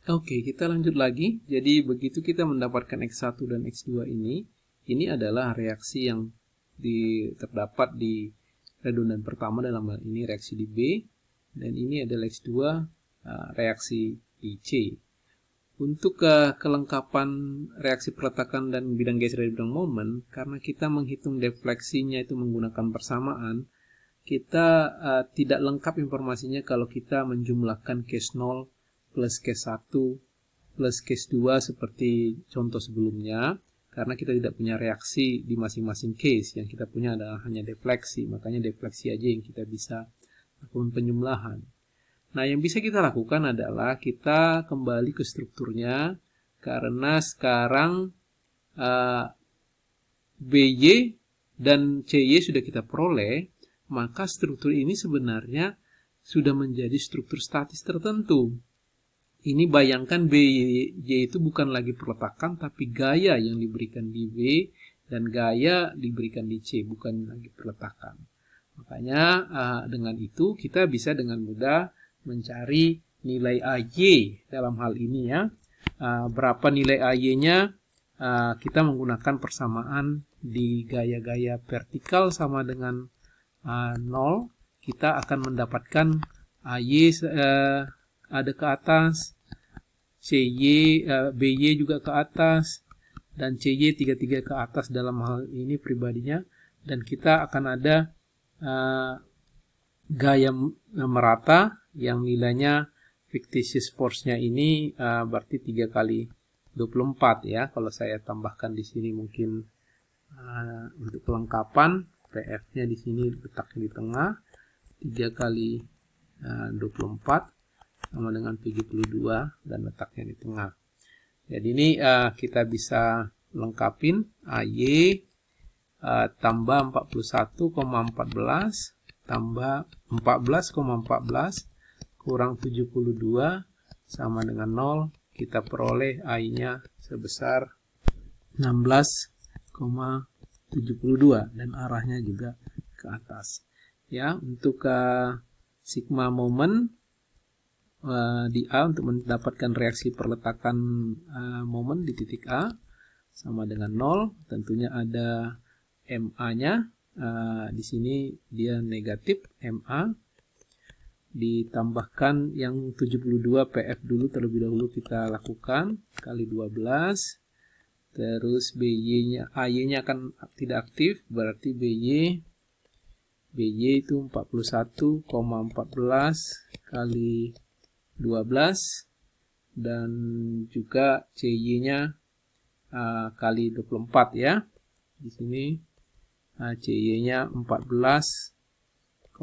Oke, kita lanjut lagi. Jadi begitu kita mendapatkan X1 dan X2 ini adalah reaksi yang terdapat di redundan pertama, dalam hal ini reaksi di B, dan ini adalah X2 reaksi di C. Untuk kelengkapan reaksi peletakan dan bidang geser dari bidang momen, karena kita menghitung defleksinya itu menggunakan persamaan, kita tidak lengkap informasinya kalau kita menjumlahkan case 0 plus case 1 plus case 2 seperti contoh sebelumnya, karena kita tidak punya reaksi di masing-masing case. Yang kita punya adalah hanya defleksi, makanya defleksi aja yang kita bisa lakukan penjumlahan. Nah, yang bisa kita lakukan adalah kita kembali ke strukturnya, karena sekarang BY dan CY sudah kita peroleh, maka struktur ini sebenarnya sudah menjadi struktur statis tertentu. Ini bayangkan BY itu bukan lagi peletakan, tapi gaya yang diberikan di B dan gaya diberikan di C, bukan lagi peletakan. Makanya dengan itu kita bisa dengan mudah mencari nilai AY dalam hal ini ya. Berapa nilai AY-nya? Kita menggunakan persamaan di gaya-gaya vertikal sama dengan 0. Kita akan mendapatkan AY ada ke atas, BY juga ke atas, dan CY tiga-tiga ke atas dalam hal ini pribadinya. Dan kita akan ada gaya merata yang nilainya fictitious force-nya ini berarti 3 kali 24 ya. Kalau saya tambahkan di sini mungkin untuk kelengkapan, PF-nya di sini letaknya di tengah, 3 kali 24 sama dengan 72 dan letaknya di tengah. Jadi ini kita bisa lengkapin AY tambah 41,14 tambah 14,14 kurang 72 sama dengan 0. Kita peroleh AI-nya sebesar 16,72 dan arahnya juga ke atas. Ya, untuk sigma momen di A untuk mendapatkan reaksi perletakan momen di titik A sama dengan 0. Tentunya ada MA-nya. Di sini dia negatif MA. Ditambahkan yang 72 PF dulu terlebih dahulu kita lakukan kali 12. Terus BY-nya, AY-nya akan tidak aktif, berarti BY itu 41,14 kali 12 dan juga CY-nya kali 24 ya. Di sini CY-nya 14,14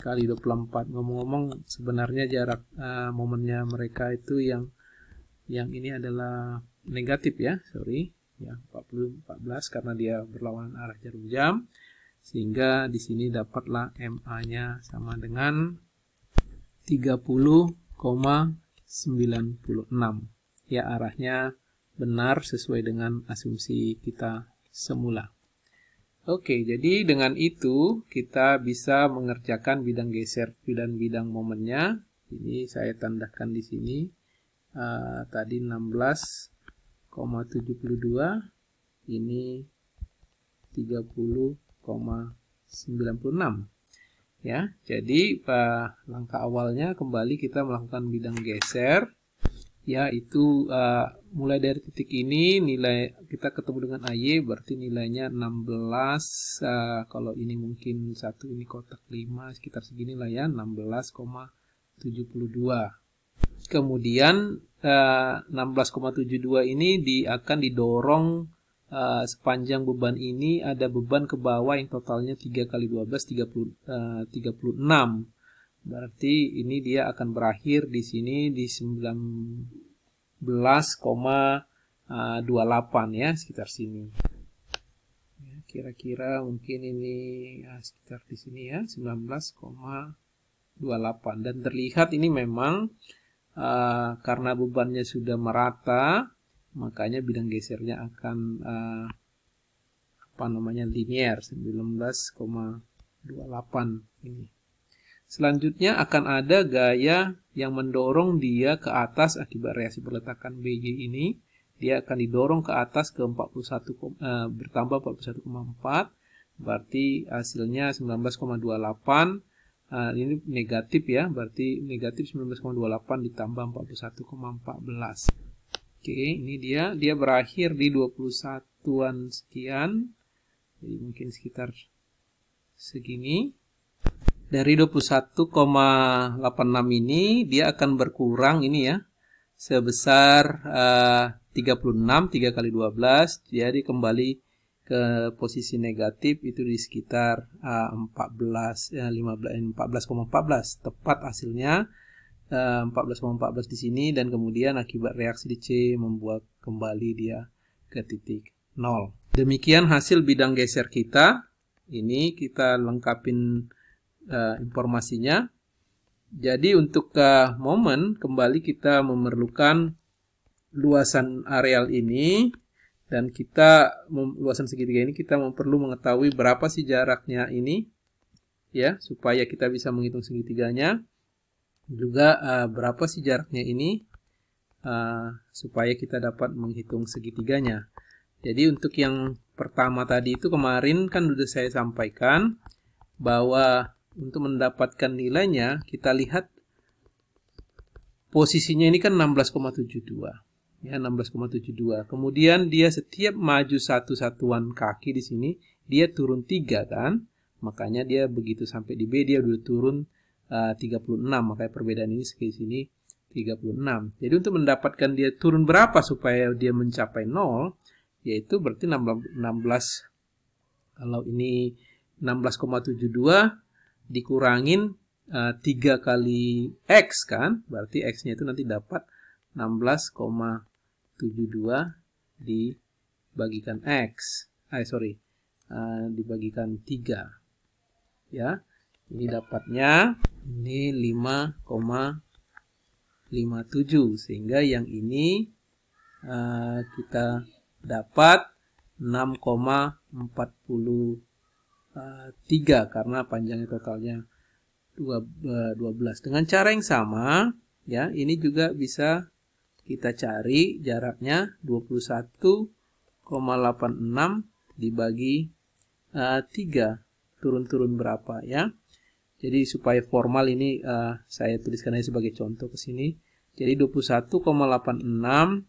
kali 24. Ngomong-ngomong sebenarnya jarak momennya mereka itu yang ini adalah negatif ya, sorry ya, 14 karena dia berlawanan arah jarum jam, sehingga di sini dapatlah MA-nya sama dengan 30,96 ya, arahnya benar sesuai dengan asumsi kita semula. Oke, jadi dengan itu kita bisa mengerjakan bidang geser dan bidang momennya. Ini saya tandakan di sini tadi 16,72, ini 30,96. Ya, jadi langkah awalnya kembali kita melakukan bidang geser, yaitu mulai dari titik ini nilai kita ketemu dengan AY berarti nilainya 16, kalau ini mungkin satu ini kotak 5 sekitar segini lah ya, 16,72. Kemudian 16,72 ini akan didorong sepanjang beban ini, ada beban ke bawah yang totalnya 3 kali 12 36. Berarti ini dia akan berakhir di sini di 19,28 ya, sekitar sini. Ya, kira-kira mungkin ini sekitar di sini ya, 19,28. Dan terlihat ini memang karena bebannya sudah merata, makanya bidang gesernya akan linear 19,28 ini. Selanjutnya akan ada gaya yang mendorong dia ke atas akibat reaksi perletakan BG ini. Dia akan didorong ke atas ke 41, bertambah 41,4, berarti hasilnya 19,28. Ini negatif ya, berarti negatif 19,28 ditambah 41,14. Oke, ini dia berakhir di 21-an sekian. Jadi mungkin sekitar segini. Dari 21,86 ini dia akan berkurang ini ya, sebesar 36, 3 kali 12, jadi kembali ke posisi negatif itu di sekitar 14,14, tepat hasilnya 14,14 di sini, dan kemudian akibat reaksi di C membuat kembali dia ke titik 0. Demikian hasil bidang geser kita. Ini kita lengkapin informasinya. Jadi untuk momen kembali kita memerlukan luasan areal ini, dan luasan segitiga ini kita perlu mengetahui berapa sih jaraknya ini ya, supaya kita bisa menghitung segitiganya. Juga berapa sih jaraknya ini supaya kita dapat menghitung segitiganya. Jadi untuk yang pertama tadi itu kemarin kan sudah saya sampaikan bahwa untuk mendapatkan nilainya, kita lihat posisinya ini kan 16,72. Ya, 16,72. Kemudian dia setiap maju satu satuan kaki di sini, dia turun 3 kan? Makanya dia begitu sampai di B, dia udah turun 36. Makanya perbedaan ini di sini 36. Jadi untuk mendapatkan dia turun berapa supaya dia mencapai 0, yaitu berarti 16. Kalau ini 16,72 dikurangin 3 kali X kan, berarti X-nya itu nanti dapat 16,72 dibagikan X. Dibagikan 3. Ya, ini dapatnya ini 5,57, sehingga yang ini kita dapat 6,43 karena panjangnya totalnya 12. Dengan cara yang sama ya, ini juga bisa kita cari jaraknya 21,86 dibagi 3, turun-turun berapa ya. Jadi supaya formal ini saya tuliskan aja sebagai contoh ke sini. Jadi 21,86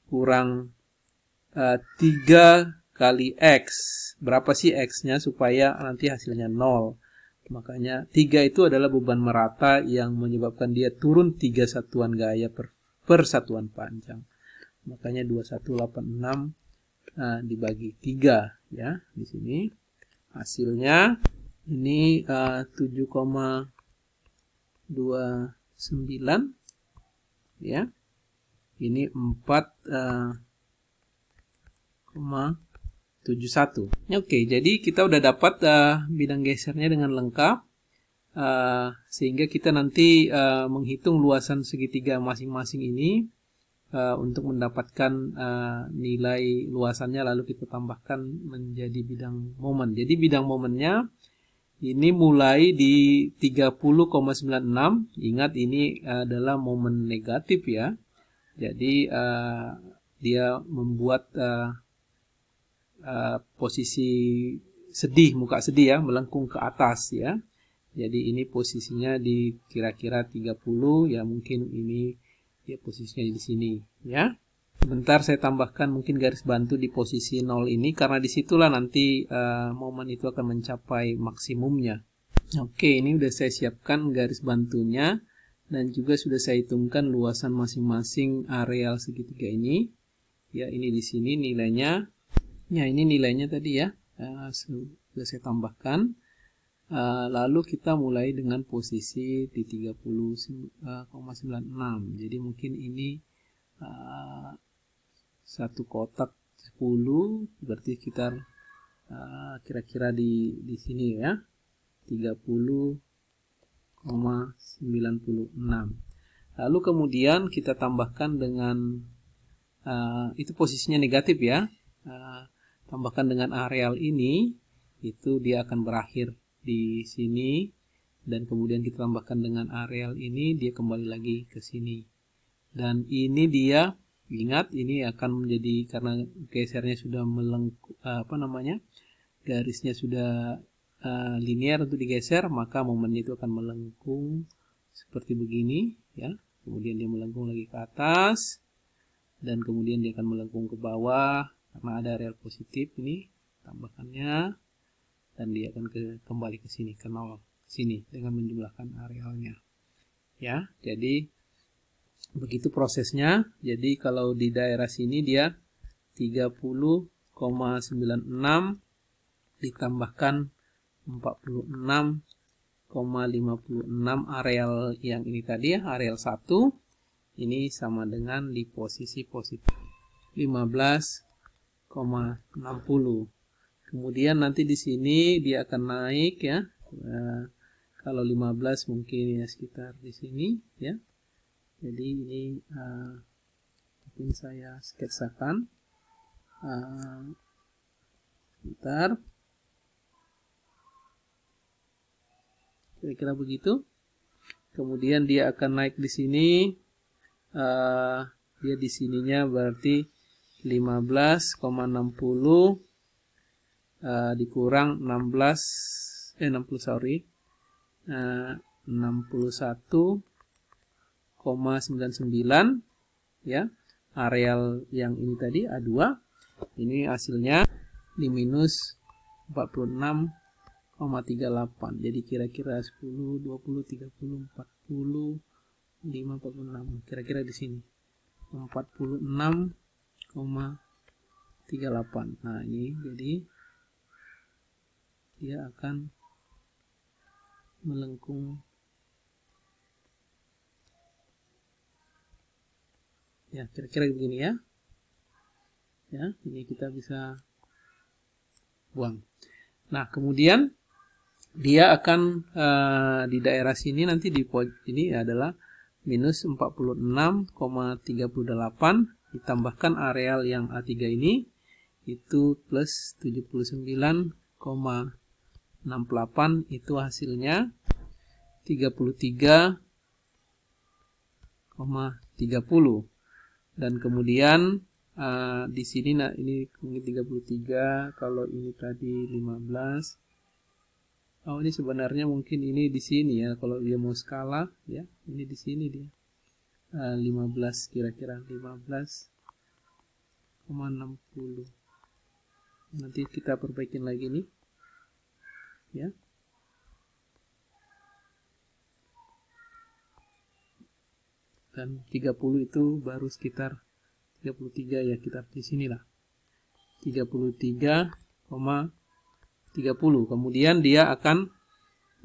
kurang 3 kali X. Berapa sih X-nya supaya nanti hasilnya 0. Makanya 3 itu adalah beban merata yang menyebabkan dia turun 3 satuan gaya per satuan panjang. Makanya 2186 dibagi 3 ya di sini. Hasilnya ini 7,29 ya. Ini 4,71. Oke, jadi kita udah dapat bidang gesernya dengan lengkap, sehingga kita nanti menghitung luasan segitiga masing-masing ini untuk mendapatkan nilai luasannya, lalu kita tambahkan menjadi bidang momen. Jadi bidang momennya ini mulai di 30,96. Ingat ini adalah momen negatif ya. Jadi dia membuat posisi sedih, muka sedih ya, melengkung ke atas ya. Jadi ini posisinya di kira-kira 30 ya, mungkin ini ya posisinya di sini ya. Sebentar saya tambahkan mungkin garis bantu di posisi 0 ini, karena disitulah nanti momen itu akan mencapai maksimumnya. Oke, ini udah saya siapkan garis bantunya, dan juga sudah saya hitungkan luasan masing-masing areal segitiga ini. Ya, ini di sini nilainya. Ya, ini nilainya tadi ya, sudah saya tambahkan. Lalu kita mulai dengan posisi di 30,96. Jadi mungkin ini satu kotak 10, berarti sekitar kira-kira di sini ya, 30,96. Lalu kemudian kita tambahkan dengan itu posisinya negatif ya. Tambahkan dengan areal ini, itu dia akan berakhir di sini dan kemudian kita tambahkan dengan areal ini, dia kembali lagi ke sini. Dan ini dia, ingat ini akan menjadi, karena gesernya sudah garisnya sudah linear untuk digeser, maka momennya itu akan melengkung seperti begini ya. Kemudian dia melengkung lagi ke atas, dan kemudian dia akan melengkung ke bawah karena ada areal positif ini tambahkannya, dan dia akan kembali ke sini, ke 0 sini dengan menjumlahkan arealnya ya. Jadi begitu prosesnya. Jadi kalau di daerah sini dia 30,96 ditambahkan 46,56 areal yang ini tadi ya, areal 1 ini sama dengan di posisi positif 15,60. Kemudian nanti di sini dia akan naik ya. Kalau 15 mungkin ya sekitar di sini ya. Jadi ini mungkin saya sketsakan sebentar. Kira-kira begitu. Kemudian dia akan naik di sini. Dia di sininya berarti 15,60 dikurang 61,99 ya. Areal yang ini tadi A2 ini hasilnya di minus 46,38. Jadi kira-kira 10, 20, 30, 40, 5, 46. Kira-kira di sini 46,38. Nah, ini jadi dia akan melengkung ya, kira-kira begini ya. Ya, ini kita bisa buang. Nah, kemudian dia akan di daerah sini nanti di ini adalah minus 46,38 ditambahkan areal yang A3 ini itu plus 79,68, itu hasilnya 33,30. Dan kemudian di sini nah ini mungkin 33, kalau ini tadi 15. Oh, ini sebenarnya mungkin ini di sini ya, kalau dia mau skala ya, ini di sini dia 15, kira-kira 15,60. Nanti kita perbaikin lagi nih ya. Dan 30 itu baru sekitar 33 ya, kita di sinilah 33,30. Kemudian dia akan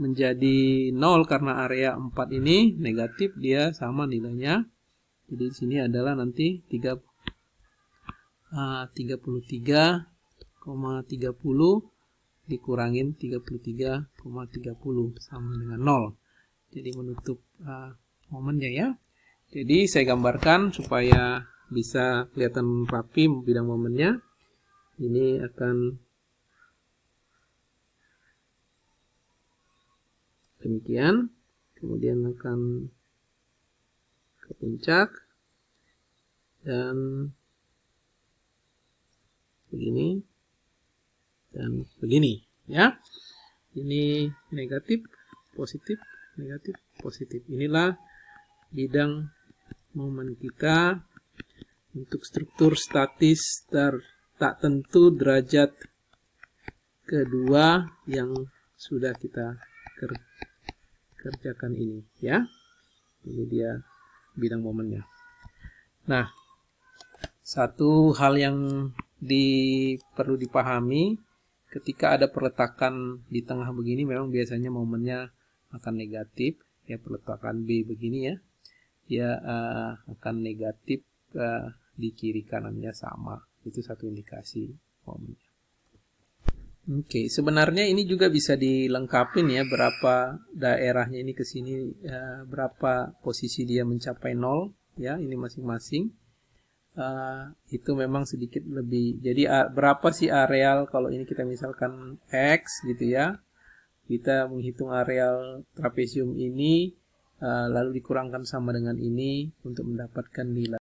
menjadi 0 karena area 4 ini negatif, dia sama nilainya. Jadi di sini adalah nanti 33,30 dikurangin 33,30 sama dengan 0. Jadi menutup momennya ya. Jadi saya gambarkan supaya bisa kelihatan rapi bidang momennya. Ini akan demikian, kemudian akan ke puncak dan begini dan begini ya. Ini negatif, positif, negatif, positif. Inilah bidang momen kita untuk struktur statis tak tentu derajat kedua yang sudah kita kerjakan ini ya. Ini dia bidang momennya. Nah, satu hal yang perlu dipahami ketika ada peletakan di tengah begini, memang biasanya momennya akan negatif ya. Peletakan B begini ya, dia akan negatif, di kiri kanannya sama. Itu satu indikasi momennya. Oke, sebenarnya ini juga bisa dilengkapin ya, berapa daerahnya ini ke sini, berapa posisi dia mencapai 0 ya, ini masing-masing. Itu memang sedikit lebih. Jadi berapa sih areal, kalau ini kita misalkan X gitu ya, kita menghitung areal trapesium ini lalu dikurangkan sama dengan ini untuk mendapatkan nilai